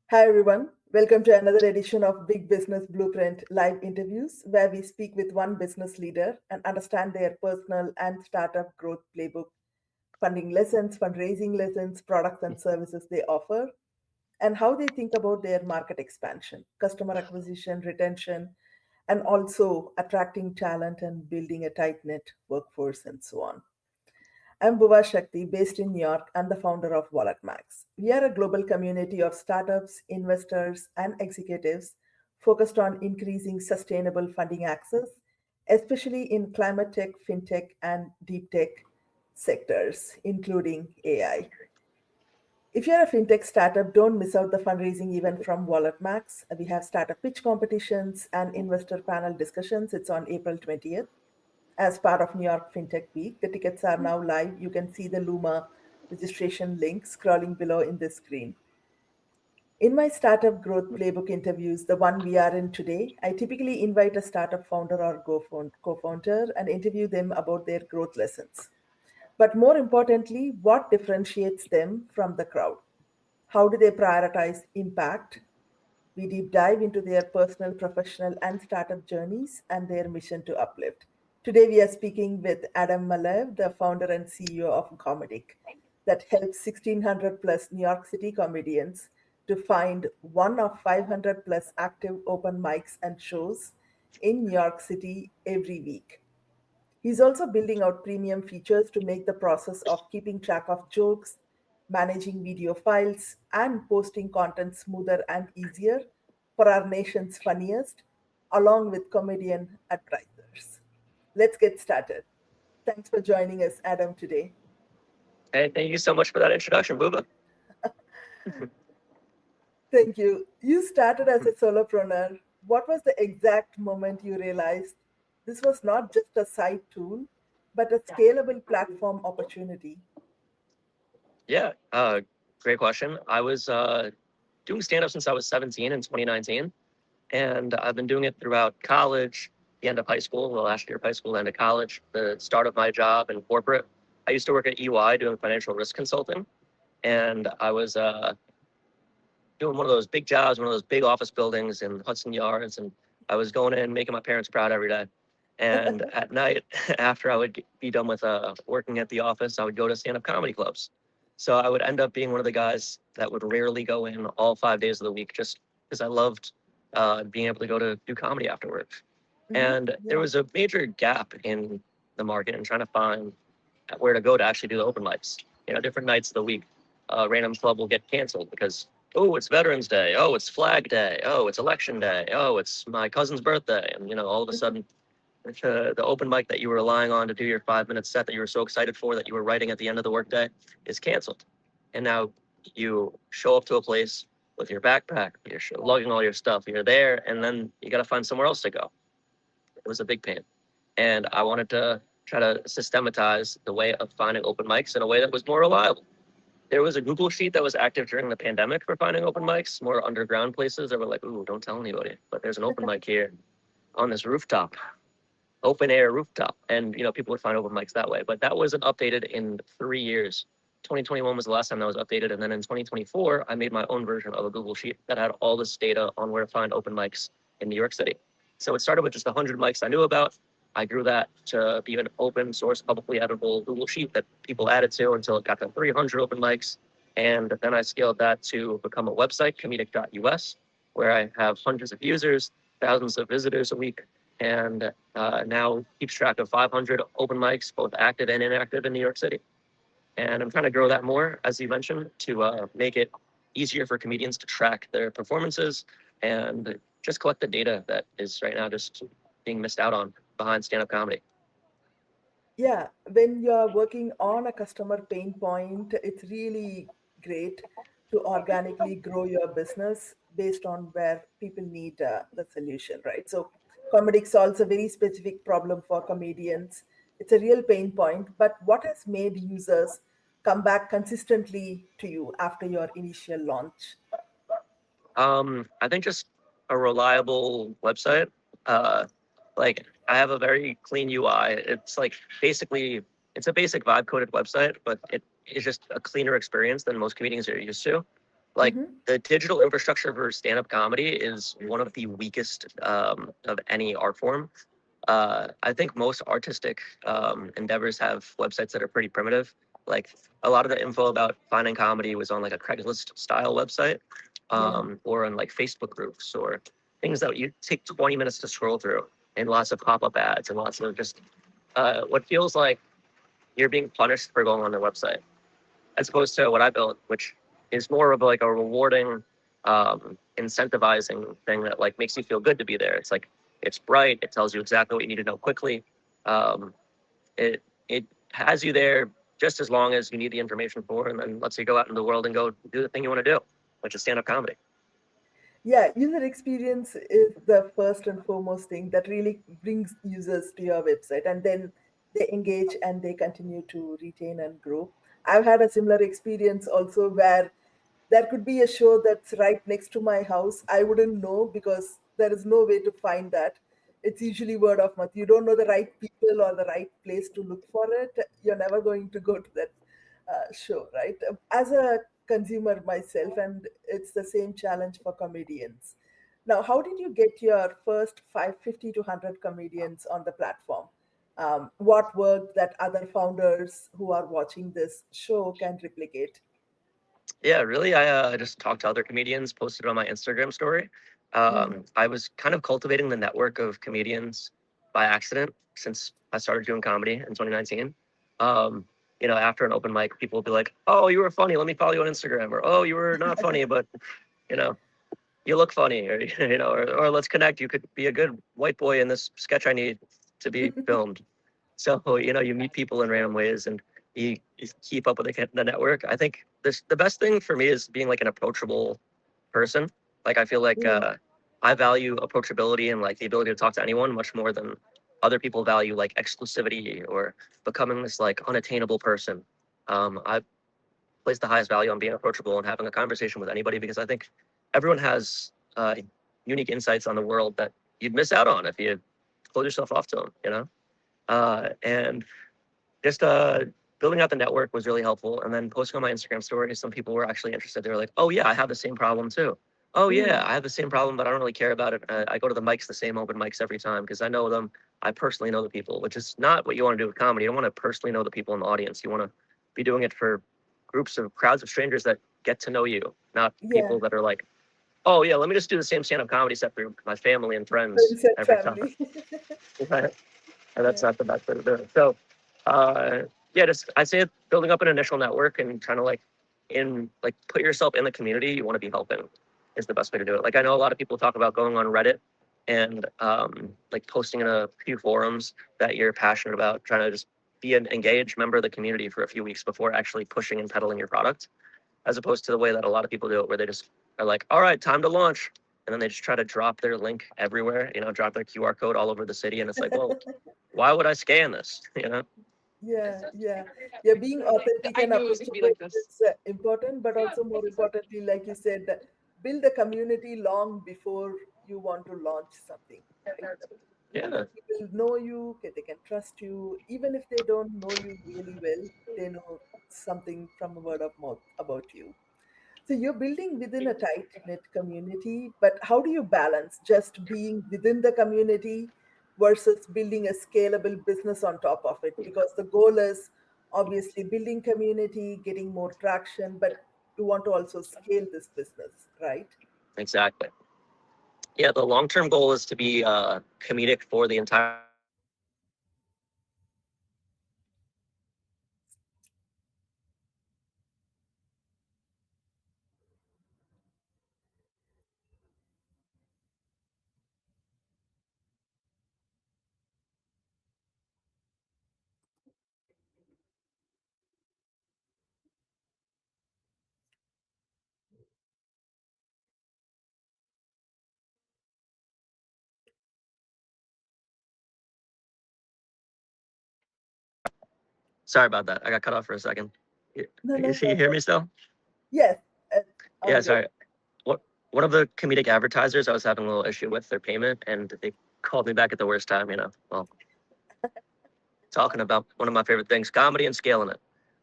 Hi, everyone. Welcome to another edition of Big Business Blueprint live interviews, where we speak with one business leader and understand their personal and startup growth playbook, funding lessons, fundraising lessons, products and services they offer, and how they think about their market expansion, customer acquisition, retention, and also attracting talent and building a tight knit workforce and so on. I'm Bhuva Shakti, based in New York and the founder of WalletMax. We are a global community of startups, investors, and executives focused on increasing sustainable funding access, especially in climate tech, fintech, and deep tech sectors, including AI. If you're a fintech startup, don't miss out the fundraising event from WalletMax. We have startup pitch competitions and investor panel discussions. It's on April 20th as part of New York FinTech Week. The tickets are now live. You can see the Luma registration link scrolling below in the screen. In my Startup Growth Playbook interviews, the one we are in today, I typically invite a startup founder or co-founder and interview them about their growth lessons. But more importantly, what differentiates them from the crowd? How do they prioritize impact? We deep dive into their personal, professional, and startup journeys and their mission to uplift. Today, we are speaking with Adam Malev, the founder and CEO of Comediq, that helps 1,600 plus New York City comedians to find one of 500 plus active open mics and shows in New York City every week. He's also building out premium features to make the process of keeping track of jokes, managing video files, and posting content smoother and easier for our nation's funniest, along with comedian advisors. Let's get started. Thanks for joining us, Adam, today. Hey, thank you so much for that introduction, Bhuva. Thank you. You started as a solopreneur. What was the exact moment you realized this was not just a side tool, but a scalable platform opportunity? Yeah, great question. I was doing stand-up since I was 17 in 2019, and I've been doing it throughout college, the end of high school, the last year of high school, the end of college, the start of my job in corporate. I used to work at EY doing financial risk consulting, and I was doing one of those big jobs, one of those big office buildings in Hudson Yards, and I was going in, making my parents proud every day. And at night, after I would be done with working at the office, I would go to stand-up comedy clubs. So I would end up being one of the guys that would rarely go in all 5 days of the week, just because I loved being able to go to do comedy after work. And there was a major gap in the market and trying to find where to go to actually do the open mics. You know, different nights of the week, a random club will get canceled because, oh, it's Veterans Day. Oh, it's Flag Day. Oh, it's Election Day. Oh, it's my cousin's birthday. And, you know, all of a sudden, the open mic that you were relying on to do your 5 minute set that you were so excited for that you were writing at the end of the workday is canceled. And now you show up to a place with your backpack, you're lugging all your stuff, you're there, and then you got to find somewhere else to go. It was a big pain. And I wanted to try to systematize the way of finding open mics in a way that was more reliable. There was a Google sheet that was active during the pandemic for finding open mics, more underground places that were like, ooh, don't tell anybody, but there's an open mic here on this rooftop, open air rooftop. And, you know, people would find open mics that way. But that wasn't updated in 3 years. 2021 was the last time that was updated. And then in 2024, I made my own version of a Google sheet that had all this data on where to find open mics in New York City. So it started with just 100 mics I knew about. I grew that to be an open source, publicly editable Google sheet that people added to until it got to 300 open mics. And then I scaled that to become a website, Comediq.us, where I have hundreds of users, thousands of visitors a week, and now keeps track of 500 open mics, both active and inactive in New York City. And I'm trying to grow that more, as you mentioned, to make it easier for comedians to track their performances and just collect the data that is right now just being missed out on behind stand-up comedy. Yeah, when you're working on a customer pain point, it's really great to organically grow your business based on where people need the solution, right? So, Comediq solves a very specific problem for comedians. It's a real pain point, but what has made users come back consistently to you after your initial launch? I think just a reliable website. Like I have a very clean UI. It's like basically it's a basic vibe coded website, but it is just a cleaner experience than most comedians are used to. Like Mm-hmm. the digital infrastructure for stand-up comedy is one of the weakest of any art form. I think most artistic endeavors have websites that are pretty primitive. Like a lot of the info about finding comedy was on like a Craigslist style website, Yeah. or on like Facebook groups or things that you take 20 minutes to scroll through, and lots of pop-up ads and lots of just what feels like you're being punished for going on their website, as opposed to what I built, which is more of like a rewarding, incentivizing thing that like makes you feel good to be there. It's like it's bright. It tells you exactly what you need to know quickly. Um, it has you there just as long as you need the information for, and then lets you go out in the world and go do the thing you want to do, which is stand up comedy. Yeah, user experience is the first and foremost thing that really brings users to your website, and then they engage and they continue to retain and grow. I've had a similar experience also where there could be a show that's right next to my house. I wouldn't know because there is no way to find that. It's usually word of mouth. You don't know the right people or the right place to look for it. You're never going to go to that show, right? As a consumer myself, and it's the same challenge for comedians. Now, how did you get your first 550 to 100 comedians on the platform? What worked that other founders who are watching this show can replicate? Yeah, really. I just talked to other comedians, posted on my Instagram story. Mm. I was kind of cultivating the network of comedians by accident since I started doing comedy in 2019. Um, after an open mic, people will be like, "Oh, you were funny. Let me follow you on Instagram," or "Oh, you were not funny, but you know, you look funny," or or "Let's connect. You could be a good white boy in this sketch I need to be filmed." So, you meet people in random ways and you keep up with the network. I think the best thing for me is being like an approachable person. Like, I feel like Mm. I value approachability and like the ability to talk to anyone much more than other people value like exclusivity or becoming this like unattainable person. I place the highest value on being approachable and having a conversation with anybody because I think everyone has unique insights on the world that you'd miss out on if you close yourself off to them. And just building out the network was really helpful. And then posting on my Instagram story, some people were actually interested. They were like, "Oh yeah, I have the same problem too. Oh yeah, Mm. I have the same problem, but I don't really care about it. I go to the mics, the same open mics every time because I know them. I personally know the people, which is not what you want to do with comedy. You don't want to personally know the people in the audience. You want to be doing it for groups of crowds of strangers that get to know you, not Yeah, people that are like, oh yeah, let me just do the same stand-up comedy set for my family and friends friends and every time." family. And that's Yeah. not the best way to do it. So, uh, yeah, just I'd say building up an initial network and trying to put yourself in the community you want to be helping is the best way to do it. Like I know a lot of people talk about going on Reddit and like posting in a few forums that you're passionate about, trying to just be an engaged member of the community for a few weeks before actually pushing and peddling your product, as opposed to the way that a lot of people do it, where they just are like, all right, time to launch. And then they just try to drop their link everywhere, drop their QR code all over the city. And it's like, well, why would I scan this? Yeah, yeah, yeah. Being authentic and approachable is important, but also more importantly, like you said, build a community long before you want to launch something, right? Yeah, People know you, okay, they can trust you, even if they don't know you really well, they know something from a word of mouth about you. So you're building within a tight knit community, but how do you balance just being within the community versus building a scalable business on top of it? Because the goal is obviously building community, getting more traction, but you want to also scale this business, right? exactly. Yeah, the long-term goal is to be comedic for the entire. Sorry about that. I got cut off for a second. You, No, you no see, you hear problem. me still? Yes, Yeah, all good. sorry. What one of the comedic advertisers I was having a little issue with their payment, and they called me back at the worst time. Well, talking about one of my favorite things, comedy and scaling it.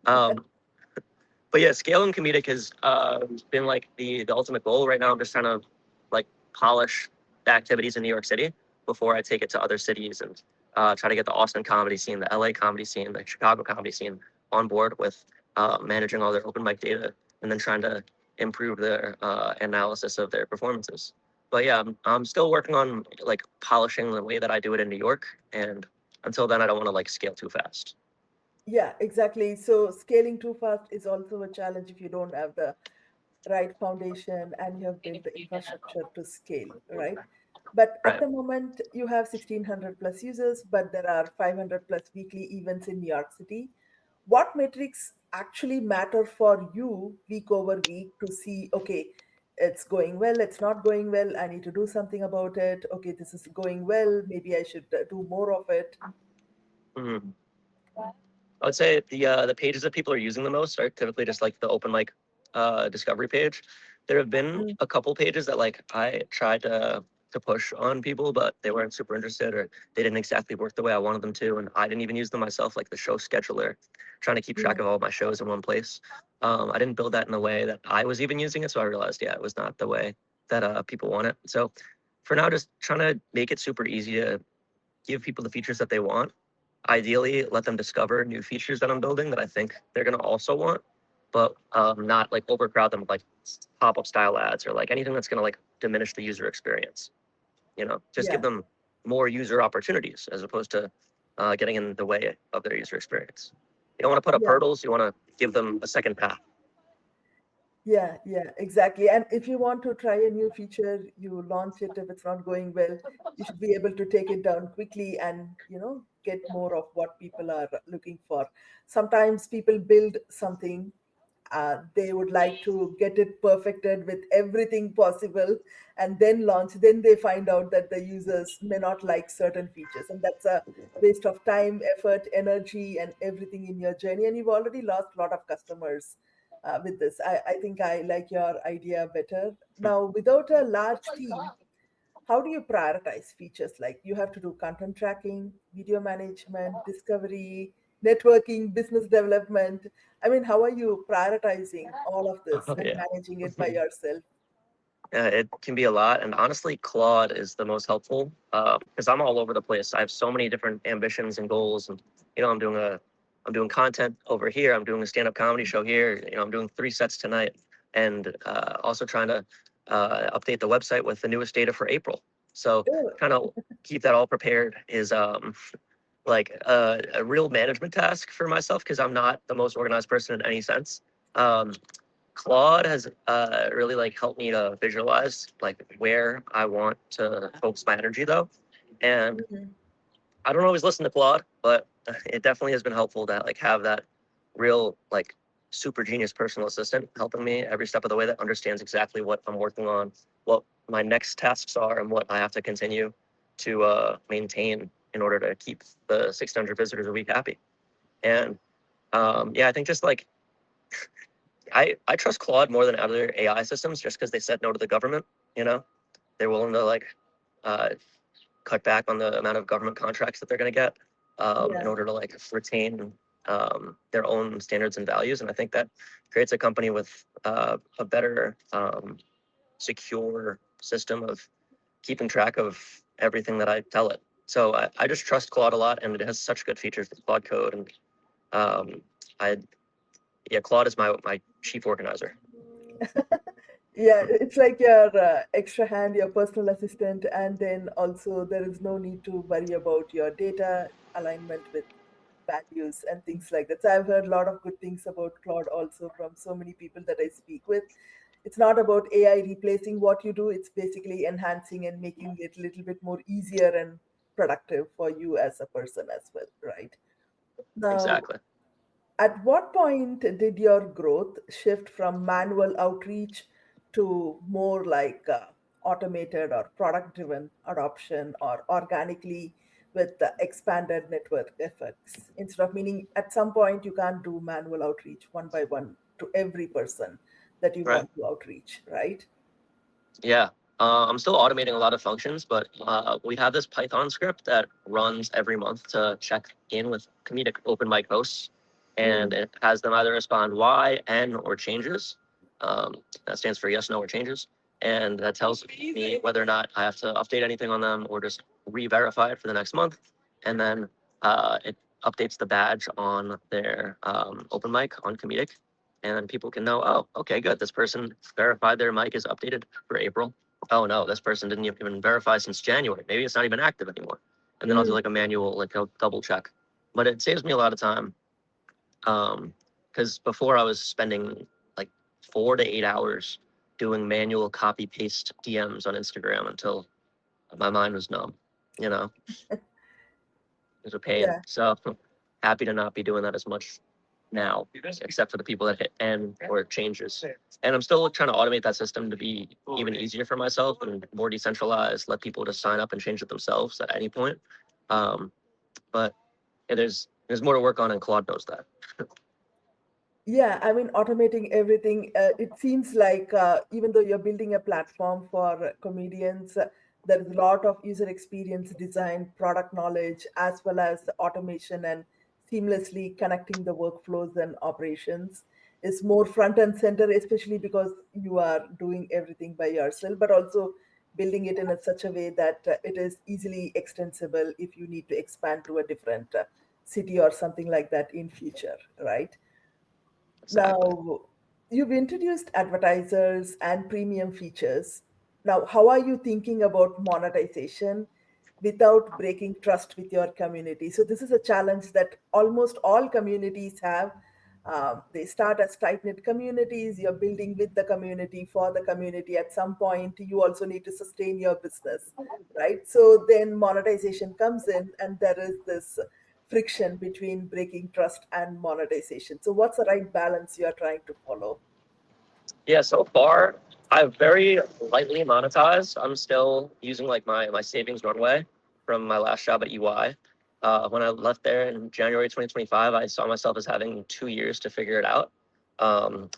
Um, But yeah, scaling Comediq has been like the ultimate goal. Right now, I'm just trying to like polish the activities in New York City before I take it to other cities and try to get the Austin comedy scene, the LA comedy scene, the Chicago comedy scene on board with managing all their open mic data and then trying to improve their analysis of their performances. But yeah, I'm still working on like polishing the way that I do it in New York. And until then, I don't want to like scale too fast. Yeah, exactly. So scaling too fast is also a challenge if you don't have the right foundation and you have built the infrastructure to scale, right? But at Right. the moment, you have 1,600 plus users, but there are 500 plus weekly events in New York City. What metrics actually matter for you week over week to see, okay, it's going well, it's not going well, I need to do something about it. Okay, this is going well, maybe I should do more of it. Mhm. I would say the pages that people are using the most are typically just like the open mic discovery page. There have been Mm, a couple pages that like I tried to push on people, but they weren't super interested or they didn't exactly work the way I wanted them to, and I didn't even use them myself, like the show scheduler, trying to keep track yeah, of all my shows in one place. I didn't build that in a way that I was even using it, so I realized yeah, it was not the way that people want it. So for now, just trying to make it super easy to give people the features that they want. Ideally, let them discover new features that I'm building that I think they're going to also want, but not like overcrowd them with like pop-up style ads or like anything that's going to like diminish the user experience. You know, just give yeah, them more user opportunities as opposed to getting in the way of their user experience. You don't want to put up yeah. hurdles. You want to give them a second path. Yeah, yeah, exactly. And if you want to try a new feature, you launch it. If it's not going well, you should be able to take it down quickly and, get more of what people are looking for. Sometimes people build something, they would like to get it perfected with everything possible and then launch. Then they find out that the users may not like certain features. And that's a waste of time, effort, energy, and everything in your journey. And you've already lost a lot of customers with this. I think I like your idea better. Now, without a large team, how do you prioritize features? Like you have to do content tracking, video management, discovery, networking, business development. I mean, how are you prioritizing all of this Oh and yeah. managing it by yourself? It can be a lot, and honestly, Claude is the most helpful because I'm all over the place. I have so many different ambitions and goals, and I'm doing content over here. I'm doing a stand-up comedy show here. I'm doing 3 sets tonight, and also trying to update the website with the newest data for April. So Oh, trying to keep that all prepared is like a real management task for myself because I'm not the most organized person in any sense. Um, Claude has really like helped me to visualize like where I want to focus my energy though. And mhm. I don't always listen to Claude, but it definitely has been helpful to like have that real like super genius personal assistant helping me every step of the way that understands exactly what I'm working on, what my next tasks are, and what I have to continue to maintain in order to keep the 600 visitors a week happy. And yeah, I think just like I trust Claude more than other AI systems just because they said no to the government. You know, they're willing to like uh, cut back on the amount of government contracts that they're going to get in Yeah, order to like retain their own standards and values. And I think that creates a company with a better, secure system of keeping track of everything that I tell it. So I just trust Claude a lot, and it has such good features with Claude Code. And um, I yeah, Claude is my chief organizer. yeah, it's like your extra hand, your personal assistant, and then also there is no need to worry about your data alignment with values and things like that. So I've heard a lot of good things about Claude also from so many people that I speak with. It's not about AI replacing what you do, it's basically enhancing and making it a little bit more easier and productive for you as a person as well, right? Now, Exactly. at what point did your growth shift from manual outreach to more like automated or product driven adoption or organically with the expanded network effects? Instead of meaning at some point you can't do manual outreach one by one to every person that you Right. want to outreach, right? Yeah. I'm still automating a lot of functions, but we have this Python script that runs every month to check in with Comediq open mic hosts. and it has them either respond Y, N, or changes. That stands for yes, no, or changes. And that tells me whether or not I have to update anything on them or just re-verify it for the next month. And then it updates the badge on their open mic on Comediq. And then people can know, oh, okay, good. This person verified their mic is updated for April. Oh no, this person didn't even verify since January. Maybe it's not even active anymore. And then I'll do like a manual, like a double check. But it saves me a lot of time. Because before I was spending like 4 to 8 hours doing manual copy paste DMs on Instagram until my mind was numb. You know, it was a pain. Yeah. So happy to not be doing that as much now, except for the people that hit N or changes. And I'm still trying to automate that system to be even easier for myself and more decentralized, let people just sign up and change it themselves at any point. But yeah, there's more to work on, and Claude knows that. Yeah, I mean, automating everything, it seems like even though you're building a platform for comedians, there is a lot of user experience design, product knowledge, as well as the automation and seamlessly connecting the workflows and operations is more front and center, especially because you are doing everything by yourself, but also building it in such a way that it is easily extensible if you need to expand to a different city or something like that in future, right? Exactly. Now, you've introduced advertisers and premium features. Now, how are you thinking about monetization without breaking trust with your community? So, this is a challenge that almost all communities have. They start as tight knit communities, you're building with the community for the community. At some point, you also need to sustain your business, right? So, then monetization comes in, and there is this friction between breaking trust and monetization. So, what's the right balance you are trying to follow? Yeah, so far I've very lightly monetized. I'm still using like my savings runway from my last job at UI. When I left there in January 2025, I saw myself as having 2 years to figure it out.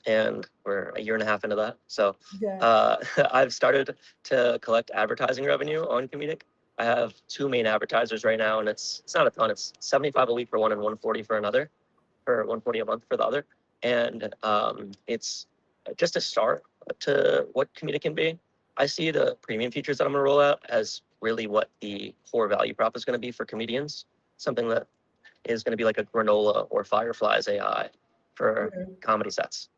And we're a year and a half into that. So Yeah. I've started to collect advertising revenue on Comediq. I have two main advertisers right now, and it's not a ton. It's 75 a week for one and 140 for another, for 140 a month for the other. And it's just a start to what Comediq can be. I see the premium features that I'm going to roll out as really what the core value prop is going to be for comedians. Something that is going to be like a Granola or Fireflies AI for Mhm. comedy sets.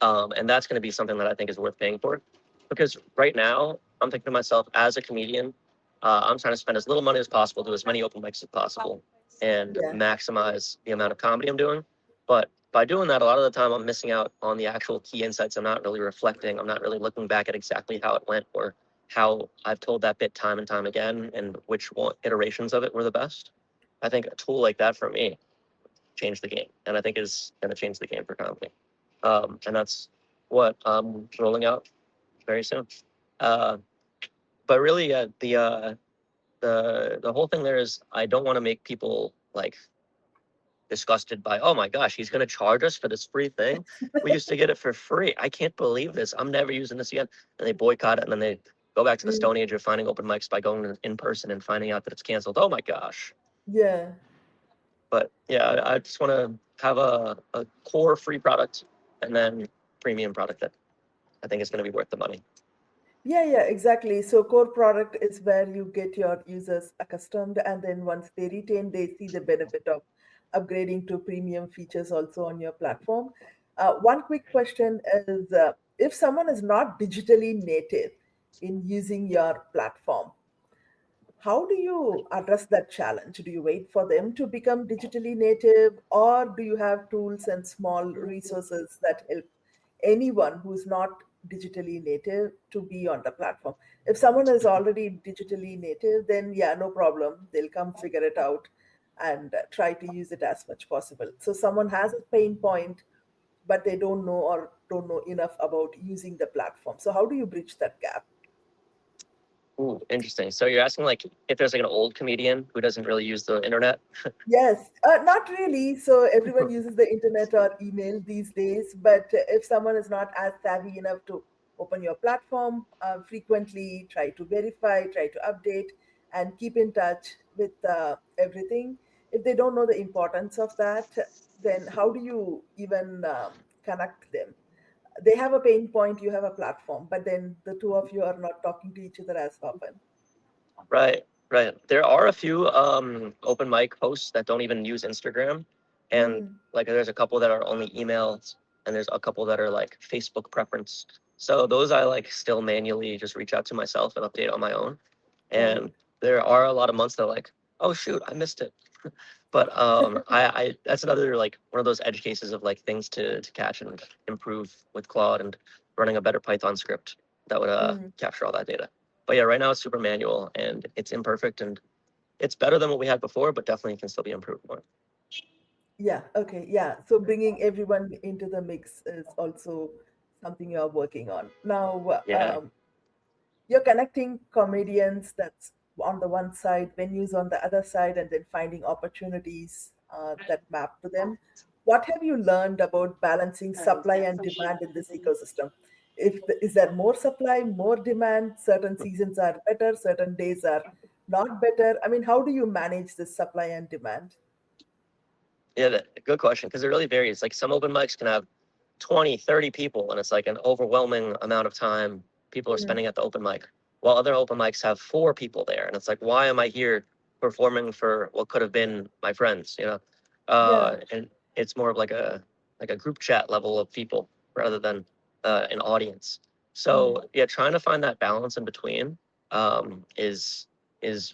And that's going to be something that I think is worth paying for. Because right now, I'm thinking to myself, as a comedian, I'm trying to spend as little money as possible, do as many open mics as possible, and Yeah. maximize the amount of comedy I'm doing. But by doing that, a lot of the time I'm missing out on the actual key insights. I'm not really reflecting. I'm not really looking back at exactly how it went or how I've told that bit time and time again and which iterations of it were the best. I think a tool like that for me changed the game, and I think is going to change the game for comedy. And that's what I'm rolling out very soon. Uh, but really, the whole thing there is I don't want to make people like disgusted by, oh my gosh, he's going to charge us for this free thing. We used to get it for free. I can't believe this. I'm never using this again. And they boycott it, and then they go back to the Mm. stone age of finding open mics by going in person and finding out that it's canceled. Oh my gosh. Yeah. But yeah, I just want to have a core free product and then premium product that I think is going to be worth the money. Yeah, yeah, exactly. So core product is where you get your users accustomed, and then once they retain, they see the benefit of upgrading to premium features also on your platform. One quick question is, if someone is not digitally native in using your platform, how do you address that challenge? Do you wait for them to become digitally native, or do you have tools and small resources that help anyone who's not digitally native to be on the platform? If someone is already digitally native, then yeah, no problem. They'll come figure it out and try to use it as much possible. So someone has a pain point, but they don't know or don't know enough about using the platform. So how do you bridge that gap? Ooh, interesting. So you're asking like if there's like an old comedian who doesn't really use the internet? Yes, not really. So everyone uses the internet or email these days, but if someone is not as savvy enough to open your platform, frequently try to verify, try to update, and keep in touch with everything. if they don't know the importance of that, then how do you even connect them? They have a pain point, you have a platform, but then the two of you are not talking to each other as often. Right, right. There are a few open mic hosts that don't even use Instagram, and Mm, like there's a couple that are only emails, and there's a couple that are like Facebook preference. So those I like still manually just reach out to myself and update on my own. right. And there are a lot of months that like, oh shoot, I missed it. But I that's another like one of those edge cases of like things to catch and improve with Claude and running a better Python script that would Mm, capture all that data. But yeah, right now it's super manual and it's imperfect and it's better than what we had before, but definitely can still be improved more. yeah, okay, yeah. So bringing everyone into the mix is also something you're working on. Now, Yeah. you're connecting comedians, that's on the one side, venues on the other side, and then finding opportunities that map to them. What have you learned about balancing supply and demand in this ecosystem? Is there more supply, more demand? Certain seasons are better, certain days are not better. I mean, how do you manage this supply and demand? Yeah, good question. Because it really varies. Like some open mics can have 20, 30 people, and it's like an overwhelming amount of time people are Mm, spending at the open mic. While other open mics have 4 people there, and it's like, why am I here performing for what could have been my friends? You know, yeah. and it's more of like a group chat level of people rather than an audience. Mm, So yeah, trying to find that balance in between is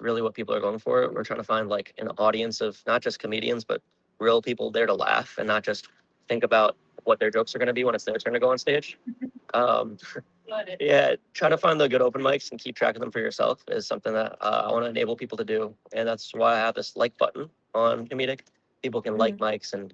really what people are going for. We're trying to find like an audience of not just comedians, but real people there to laugh and not just think about what their jokes are going to be when it's their turn to go on stage. Um, yeah, try to find the good open mics and keep track of them for yourself is something that I want to enable people to do. And that's why I have this like button on Comediq. People can like mm, mics and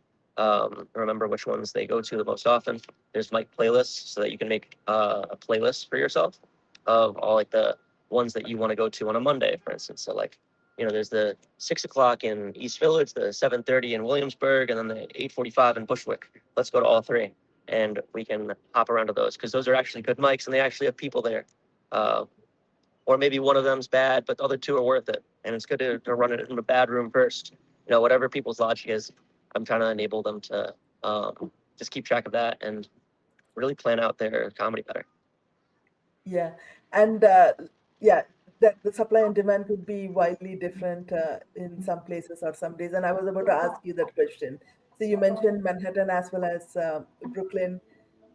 remember which ones they go to the most often. There's mic playlists so that you can make a playlist for yourself of all like the ones that you want to go to on a Monday, for instance. So like, you know, there's the 6 o'clock in East Village, the 7:30 in Williamsburg, and then the 8:45 in Bushwick. Let's go to all three and we can hop around to those because those are actually good mics and they actually have people there. Uh, or maybe one of them's bad, but the other two are worth it. And it's good to run it in a bad room first. You know, whatever people's logic is, I'm trying to enable them to just keep track of that and really plan out their comedy better. yeah. And yeah, that the supply and demand could be wildly different in some places or some days. And I was about to ask you that question. So you mentioned Manhattan as well as Brooklyn,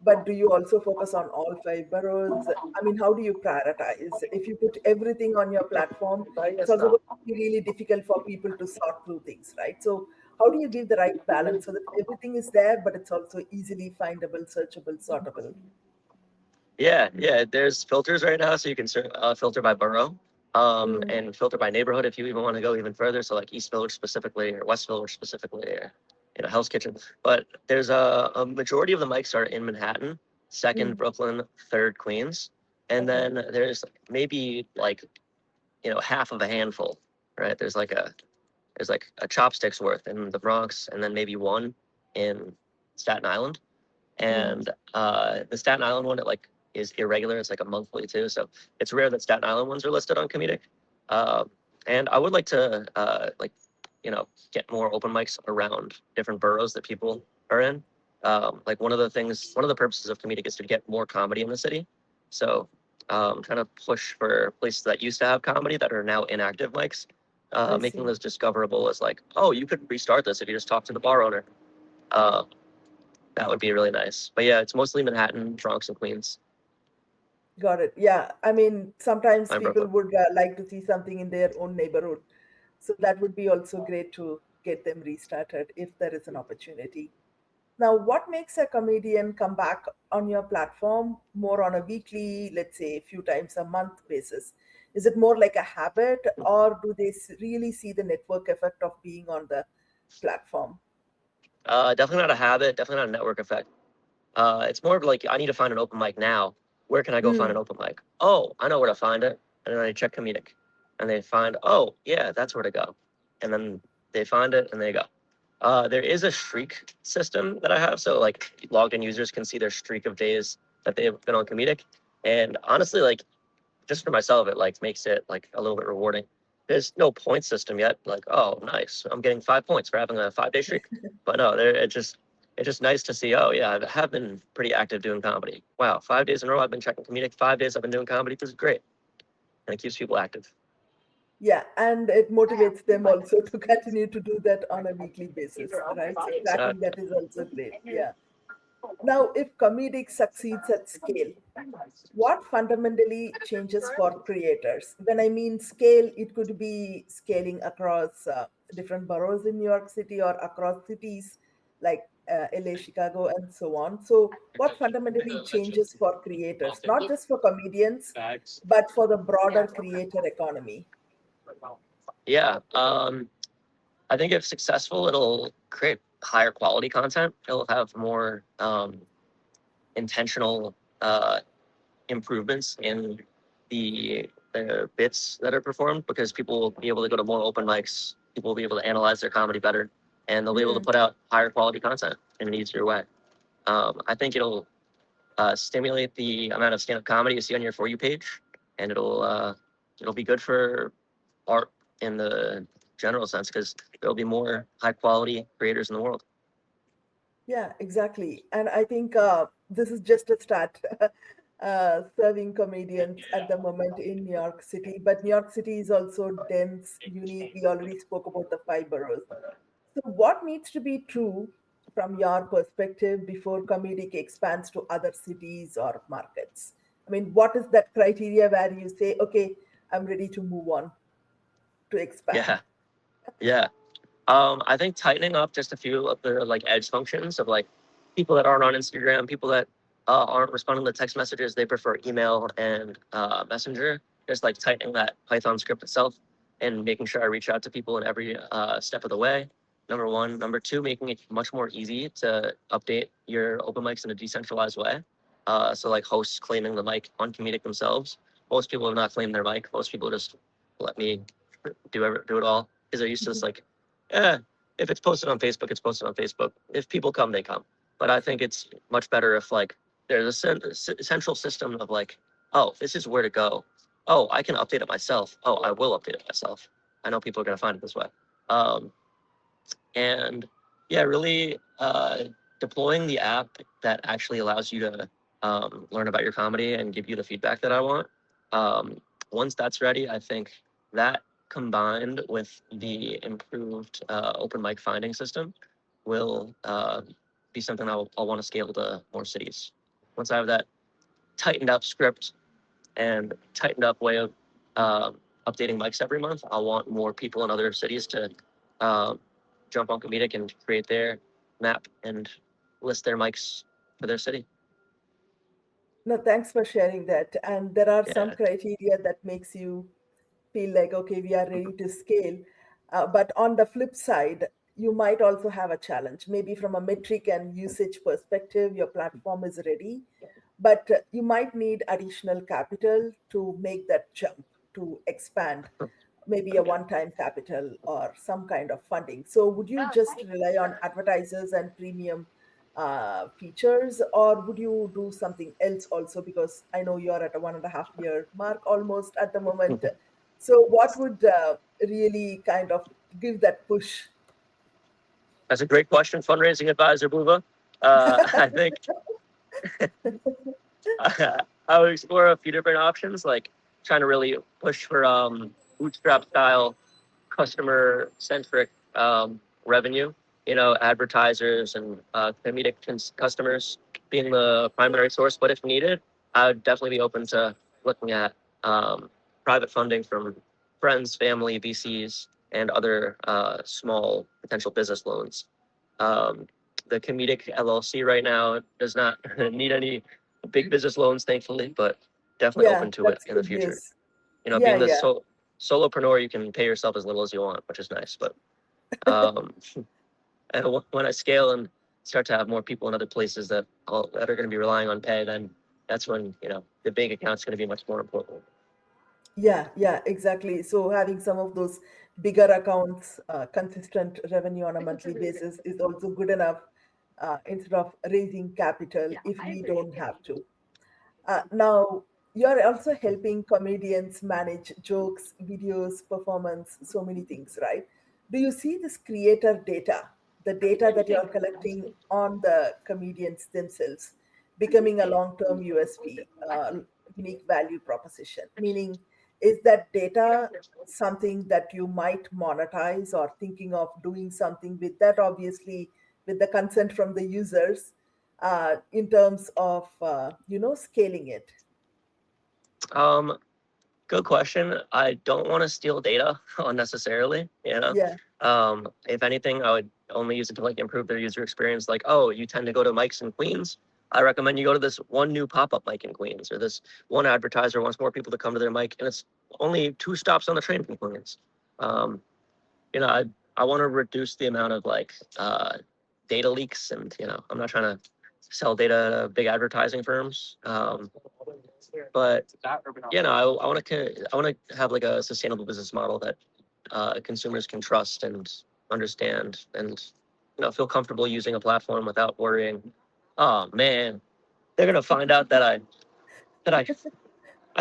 but do you also focus on all five boroughs? I mean, how do you prioritize? If you put everything on your platform, it's also going to be really difficult for people to sort through things, right? So how do you give the right balance so that everything is there, but it's also easily findable, searchable, sortable? Yeah, yeah. There's filters right now, so you can filter by borough, Mm, and filter by neighborhood if you even want to go even further. So like East Village specifically, or West Village specifically, or Hell's Kitchen. But there's a majority of the mics are in Manhattan, second mm, Brooklyn, third Queens, and okay. then there's maybe like half of a handful, right? There's like a chopsticks worth in the Bronx, and then maybe one in Staten Island. Mm. And the Staten Island one, it like is irregular. It's like a monthly too, so it's rare that Staten Island ones are listed on Comediq. And I would like to like get more open mics around different boroughs that people are in. Like one of the purposes of Comediq is to get more comedy in the city. So trying to push for places that used to have comedy that are now inactive mics, I making see. those discoverable as like, oh, you could restart this if you just talk to the bar owner. Uh, that would be really nice. But yeah, it's mostly Manhattan, Bronx, and Queens. Got it. Yeah. I mean, sometimes I'm people Brooklyn. would like to see something in their own neighborhood. So that would be also great to get them restarted if there is an opportunity. Now, what makes a comedian come back on your platform more on a weekly, let's say a few times a month basis? Is it more like a habit, or do they really see the network effect of being on the platform? Definitely not a habit. Definitely not a network effect. It's more of like I need to find an open mic now. Where can I go find Mm, an open mic? Oh, I know where to find it. And then I check Comediq, and they find, oh yeah, that's where to go. And then they find it and they go. There is a streak system that I have, so like logged in users can see their streak of days that they've been on Comediq. And honestly, like just for myself, it like makes it like a little bit rewarding. there's no point system yet. Like, oh, nice, I'm getting 5 points for having a 5-day streak. But no, it's just nice to see. Oh yeah, I have been pretty active doing comedy. Wow, 5 days in a row I've been checking Comediq. 5 days I've been doing comedy. This is great, and it keeps people active. Yeah, and it motivates them also to continue to do that on a weekly basis, right? So tracking that is also great. Yeah. Now, if Comediq succeeds at scale, what fundamentally changes for creators? When I mean scale, it could be scaling across different boroughs in New York City or across cities like LA, Chicago, and so on. So, what fundamentally changes for creators, not just for comedians, but for the broader creator economy? Yeah, I think if successful, it'll create higher quality content. It'll have more intentional improvements in the bits that are performed, because people will be able to go to more open mics. People will be able to analyze their comedy better, and they'll be able to put out higher quality content in an easier way. I think it'll stimulate the amount of stand-up comedy you see on your For You page, and it'll be good for art in the general sense, because there'll be more high quality creators in the world. Yeah, exactly. And I think this is just a start. Serving comedians at the moment in New York City, but New York City is also dense, unique. We already spoke about the five boroughs. So, what needs to be true from your perspective before Comediq expands to other cities or markets? I mean, what is that criteria where you say, okay, I'm ready to move on to expand? Yeah, yeah. I think tightening up just a few of the like edge functions of like people that aren't on Instagram, people that aren't responding to text messages, they prefer email and Messenger. Just like tightening that Python script itself and making sure I reach out to people in every step of the way. Number one. Number two, making it much more easy to update your open mics in a decentralized way. So like hosts claiming the mic on Comediq themselves. Most people have not claimed their mic. Most people just let me do it all, because they're used to this like, eh, if it's posted on Facebook, it's posted on Facebook. If people come, they come. But I think it's much better if like there's a central system of like, oh, this is where to go. Oh, I can update it myself. Oh, I will update it myself. I know people are gonna find it this way. Um, and yeah, really deploying the app that actually allows you to learn about your comedy and give you the feedback that I want. Um, Once that's ready, I think that combined with the improved open mic finding system will be something I'll want to scale to more cities. Once I have that tightened up script and tightened up way of updating mics every month, I'll want more people in other cities to um, jump on Comediq and create their map and list their mics for their city. No, thanks for sharing that. And there are some Yeah, criteria that makes you feel like, okay, we are ready to scale. But on the flip side, you might also have a challenge. Maybe from a metric and usage perspective, your platform is ready, but you might need additional capital to make that jump, to expand, maybe a one time capital or some kind of funding. So, would you just rely on advertisers and premium features, or would you do something else also? Because I know you're at a 1.5 year mark almost at the moment. So, what would really kind of give that push? that's a great question, fundraising advisor Bhuva. I think I would explore a few different options, like trying to really push for bootstrap style, customer centric revenue. You know, advertisers and comedic customers being the primary source. But if needed, I would definitely be open to looking at private funding from friends, family, VCs, and other small potential business loans. Um, the Comediq LLC right now does not need any big business loans, thankfully, but definitely Yeah, open to it that's in the good future. news. You know, Yeah, being the yeah. solopreneur, you can pay yourself as little as you want, which is nice. But um, and when I scale and start to have more people in other places that are going to be relying on pay, then that's when the bank account's going to be much more important. Yeah, yeah, exactly. So having some of those bigger accounts, consistent revenue on a monthly basis is also good enough instead of raising capital if we don't have to. Now, you're also helping comedians manage jokes, videos, performance, so many things, right? Do you see this creator data, the data that you're collecting on the comedians themselves, becoming a long-term USP, unique value proposition? Meaning, is that data something that you might monetize or thinking of doing something with that? Obviously, with the consent from the users, in terms of scaling it. Um, Good question. I don't want to steal data unnecessarily, you know. Yeah, If anything, I would only use it to like improve their user experience. Like, oh, you tend to go to Mike's in Queens. I recommend you go to this one new pop-up Mike in Queens, or this one advertiser wants more people to come to their Mike, and it's only 2 stops on the train from Queens. Um, you know, I want to reduce the amount of like data leaks, and I'm not trying to sell data to big advertising firms. But I want to have like a sustainable business model that consumers can trust and understand, and feel comfortable using a platform without worrying. Oh man, they're gonna find out that I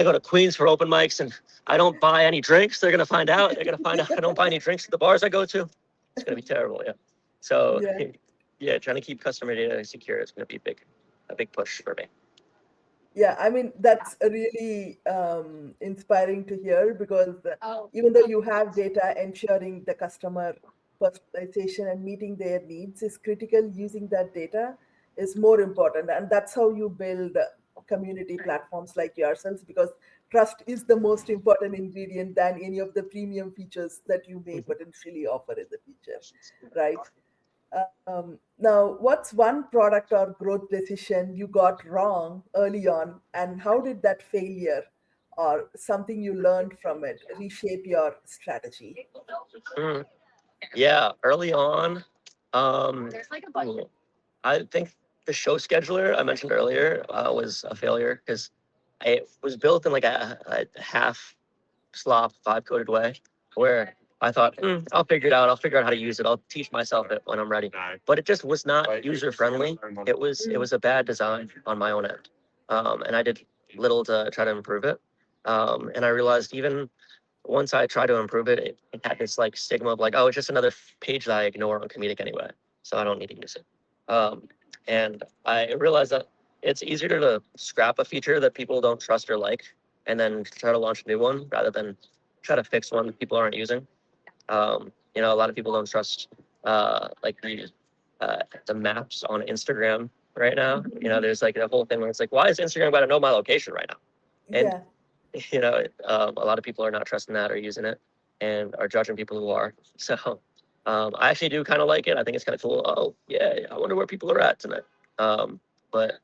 go to Queens for open mics and I don't buy any drinks. They're gonna find out. They're gonna find out I don't buy any drinks at the bars I go to. It's gonna be terrible. Yeah. So yeah, yeah, trying to keep customer data secure is gonna be a big push for me. yeah. I mean, that's really inspiring to hear because even though you have data, ensuring the customer personalization and meeting their needs is critical. Using that data is more important, and that's how you build community platforms like yourselves, because trust is the most important ingredient than any of the premium features that you may potentially offer in the future, right? Now, what's one product or growth decision you got wrong early on, and how did that failure or something you learned from it reshape your strategy? Mm, yeah, early on, I think the show scheduler I mentioned earlier was a failure because it was built in like a half slop vibe coded way where I thought, I'll figure it out. I'll figure out how to use it. I'll teach myself it when I'm ready. But it just was not user friendly. It was a bad design on my own end, and I did little to try to improve it. And I realized even once I tried to improve it, it had this like stigma of like, oh, it's just another page that I ignore on Comediq anyway, so I don't need to use it. And I realized that it's easier to scrap a feature that people don't trust or like, and then try to launch a new one rather than try to fix one that people aren't using. A lot of people don't trust like the maps on Instagram right now. There's like a whole thing where it's like, why is Instagram got to know my location right now? And Yeah, a lot of people are not trusting that or using it and are judging people who are. So I actually do kind of like it. I think it's kind of cool. Oh, yeah, I wonder where people are at tonight. But,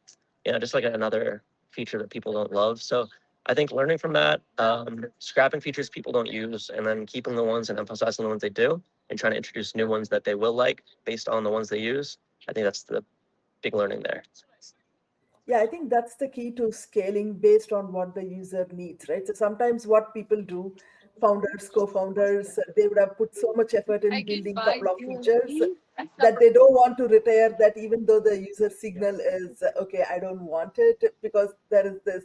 just like another feature that people don't love. So I think learning from that, scrapping features people don't use, and then keeping the ones and emphasizing the ones they do, and trying to introduce new ones that they will like based on the ones they use. I think that's the big learning there. yeah, I think that's the key to scaling based on what the user needs, right? So sometimes what people do, founders, co-founders, they would have put so much effort in building a couple of features that they don't want to retire that, even though the user signal is okay, I don't want it, because there is this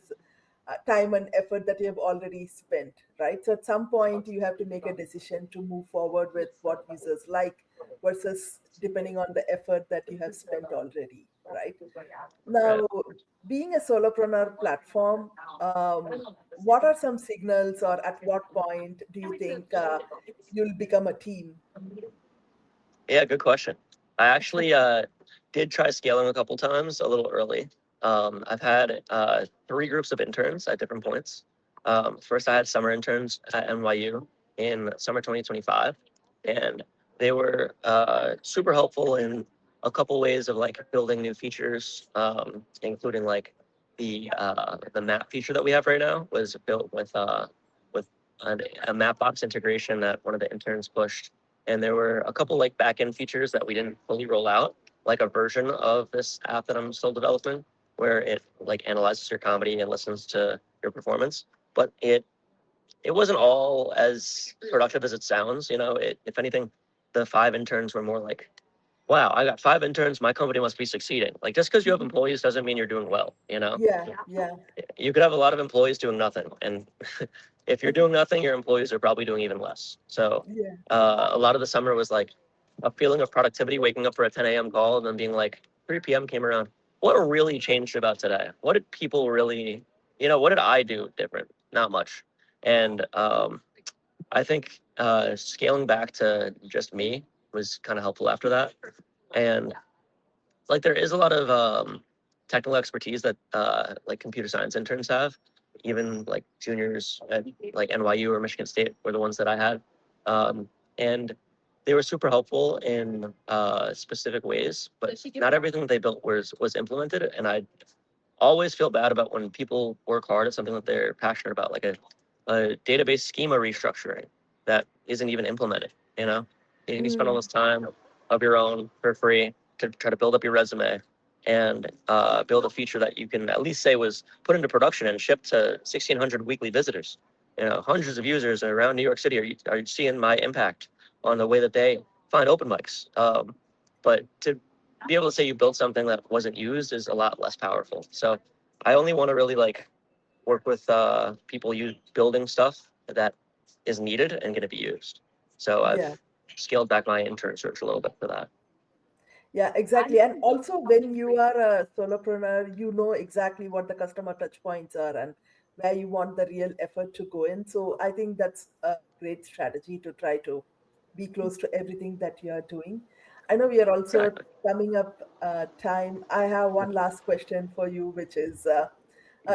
time and effort that you have already spent, right? So at some point you have to make a decision to move forward with what users like versus depending on the effort that you have spent already, right? Right. Now, being a solopreneur platform, what are some signals, or at what point do you think you'll become a team? Yeah, good question. I actually did try scaling a couple times a little early. I've had 3 groups of interns at different points. First, I had summer interns at NYU in summer 2025, and they were super helpful in a couple ways of like building new features, including like the map feature that we have right now was built with a Mapbox integration that one of the interns pushed, and there were a couple like backend features that we didn't fully roll out, like a version of this app that I'm still developing, where it like analyzes your comedy and listens to your performance. But it wasn't all as productive as it sounds. If anything, the 5 interns were more like wow, I got 5 interns, my company must be succeeding. Like, just because you have employees doesn't mean you're doing well, you know? Yeah. You could have a lot of employees doing nothing, and if you're doing nothing, your employees are probably doing even less. So Yeah. a lot of the summer was like a feeling of productivity, waking up for a 10 a.m. call and then being like, 3 p.m. came around. What really changed about today? What did people really, what did I do different? Not much. And I think scaling back to just me was kind of helpful after that. And like there is a lot of technical expertise that like computer science interns have. Even like juniors at like NYU or Michigan State were the ones that I had, and they were super helpful in specific ways. But not everything that they built was implemented, and I always feel bad about when people work hard at something that they're passionate about, like a database schema restructuring that isn't even implemented. You spend all this time of your own for free to try to build up your resume and build a feature that you can at least say was put into production and shipped to 1,600 weekly visitors. Hundreds of users around New York City are seeing my impact on the way that they find open mics. But to be able to say you built something that wasn't used is a lot less powerful. So I only want to really like work with people building stuff that is needed and going to be used. So Yeah. I've scaled back my intern search a little bit for that. Yeah, exactly. And also, when you are a solopreneur, you know exactly what the customer touch points are and where you want the real effort to go in. So I think that's a great strategy to try to be close to everything that you are doing. I know we are also Exactly. coming up time. I have one last question for you, which is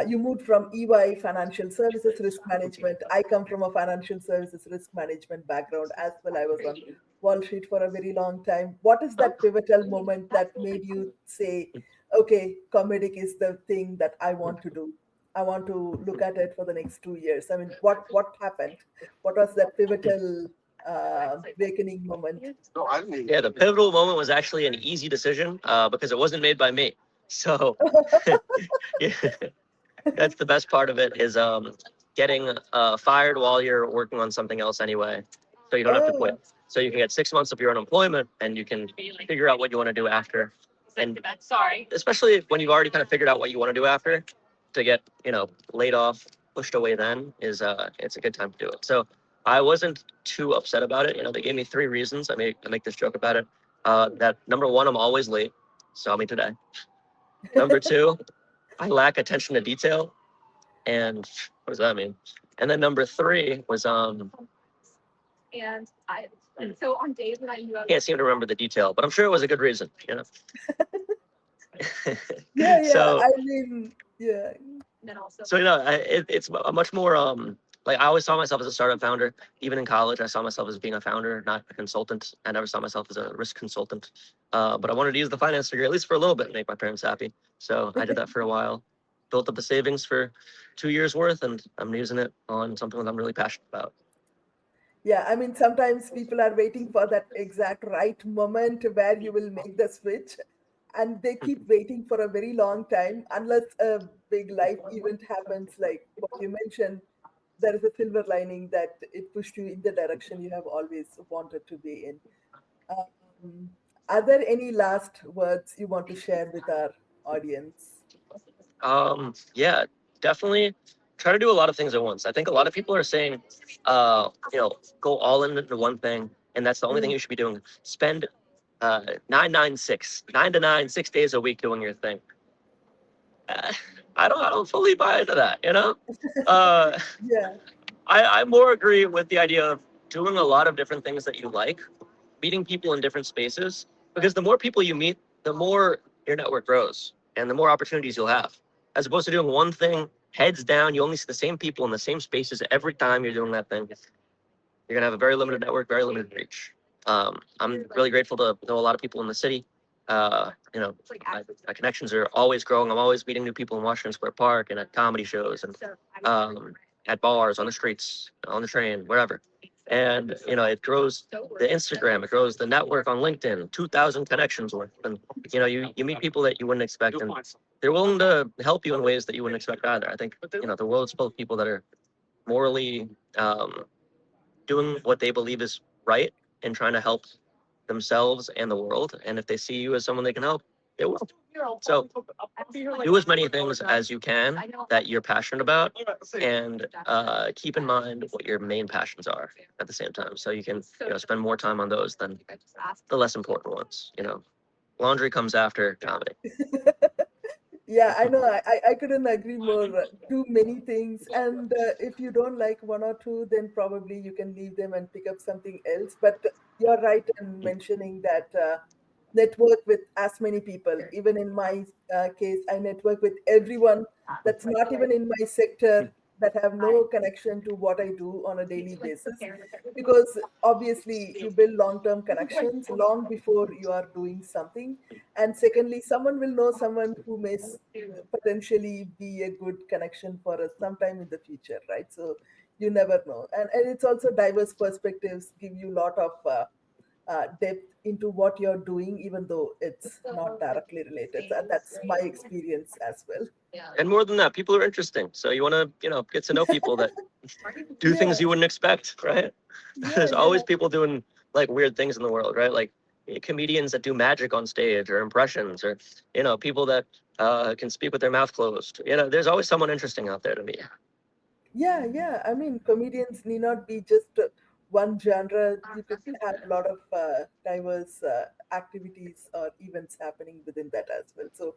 you moved from EY financial services risk management. I come from a financial services risk management background as well. I was on Wall Street for a very long time. What is that pivotal moment that made you say, okay, Comediq is the thing that I want to do? I want to look at it for the next 2 years. I mean, what happened? What was that pivotal awakening moment? Yeah, the pivotal moment was actually an easy decision because it wasn't made by me. So yeah, that's the best part of it is getting fired while you're working on something else anyway. So you don't have to Oh, quit. So you can get 6 months of your unemployment and you can figure out what you want to do after. And especially when you've already kind of figured out what you want to do after, to get, laid off, pushed away then is it's a good time to do it. So I wasn't too upset about it. They gave me 3 reasons. I make this joke about it. That number one, I'm always late. Saw me today. Number two, I lack attention to detail. And what does that mean? And then number three was can't seem to remember the detail, but I'm sure it was a good reason. yeah. So I mean, yeah. so it's a much more like I always saw myself as a startup founder. Even in college, I saw myself as being a founder, not a consultant. I never saw myself as a risk consultant. But I wanted to use the finance degree at least for a little bit and make my parents happy. So I did that for a while, built up the savings for 2 years worth, and I'm using it on something that I'm really passionate about. Yeah, I mean, sometimes people are waiting for that exact right moment where you will make the switch, and they keep waiting for a very long time unless a big life event happens, like what you mentioned. There is a silver lining that it pushed you in the direction you have always wanted to be in. Um, are there any last words you want to share with our audience? Yeah, definitely try to do a lot of things at once. I think a lot of people are saying, go all in into one thing, and that's the only thing Mm. you should be doing. Spend 9 to 9 6 days a week doing your thing. Uh, I don't fully buy into that. Uh, Yeah, I more agree with the idea of doing a lot of different things that you like, meeting people in different spaces, because the more people you meet, the more your network grows and the more opportunities you'll have. As opposed to doing one thing heads down, you only see the same people in the same spaces every time you're doing that thing. You're gonna have a very limited network, very limited reach. I'm really grateful to know a lot of people in the city. My connections are always growing. I'm always meeting new people in Washington Square Park and at comedy shows and at bars, on the streets, on the train, wherever. And it grows the Instagram, it grows the network on LinkedIn, 2,000 connections worth. And you meet people that you wouldn't expect, and they're willing to help you in ways that you wouldn't expect either. I think the world's full of people that are morally doing what they believe is right and trying to help themselves and the world. And if they see you as someone they can help, they will. So do as many things as you can that you're passionate about, and keep in mind what your main passions are at the same time. So you can spend more time on those than the less important ones. Laundry comes after comedy. Yeah, I know. I couldn't agree more. Too many things. And if you don't like one or two, then probably you can leave them and pick up something else. But you're right in mentioning that network with as many people. Even in my case, I network with everyone that's not even in my sector, that have no connection to what I do on a daily basis. Because obviously, you build long term connections long before you are doing something. And secondly, someone will know someone who may potentially be a good connection for us sometime in the future, right? So you never know. And it's also diverse perspectives give you a lot of depth into what you're doing, even though it's not directly related. That's my experience as well. And more than that, people are interesting. So you want to, get to know people that do things Yeah, you wouldn't expect, right? yeah, There's yeah. always people doing like weird things in the world, right? Like comedians that do magic on stage or impressions, or people that can speak with their mouth closed. There's always someone interesting out there to me. Yeah, yeah. I mean, comedians need not be just one genre. You could have a lot of diverse activities or events happening within that as well. So,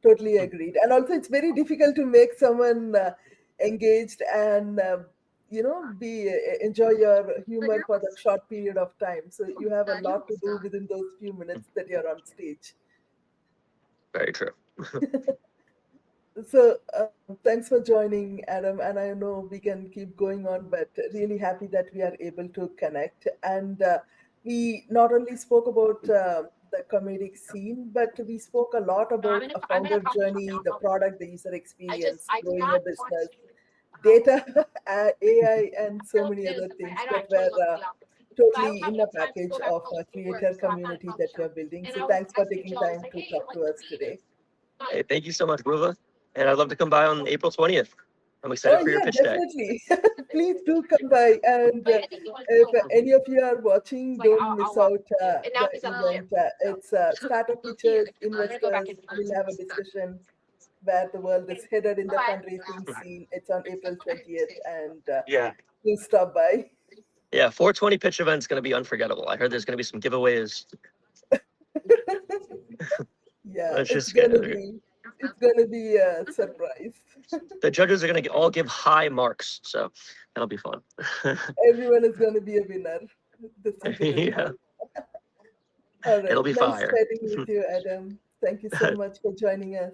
totally agreed. And also, it's very difficult to make someone engaged and be enjoy your humor for that short period of time. So you have a lot to do within those few minutes that you're on stage. Very true. So, thanks for joining, Adam. And I know we can keep going on, but really happy that we are able to connect. And we not only spoke about the comedic scene, but we spoke a lot about a founder journey, the product, the user experience, growing a business, data, AI, and so many other things that were totally in a package of a creator community that you're building. So, thanks for taking time to talk to us today. Hey, thank you so much, Bhuva. And I'd love to come by on April 20th. I'm Oh, excited for your yeah, pitch day. definitely. Please do come by. And if any of you are watching, don't miss out the event. It's startup pitchers, investors. We'll have a discussion where the world is headed in the fundraising scene. It's on April 20th, and Yeah. do stop by. Yeah, 420 pitch event's going to be unforgettable. I heard there's going to be some giveaways. Yeah, Let's just get it's gonna be a surprise. the judges are going to all give high marks, so that'll be fun. Everyone is gonna be a winner. The secret is Yeah, out. All right. it'll be Nice fire. chatting with you, Adam. Thank you so much for joining us.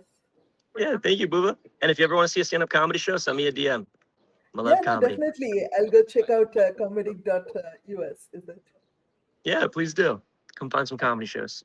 Yeah, thank you, Bhuva. And if you ever want to see a stand-up comedy show, send me a DM. Yeah, Malev no, Comedy. definitely. I'll go check out comediq.us, is it? Yeah, please do. Come find some comedy shows.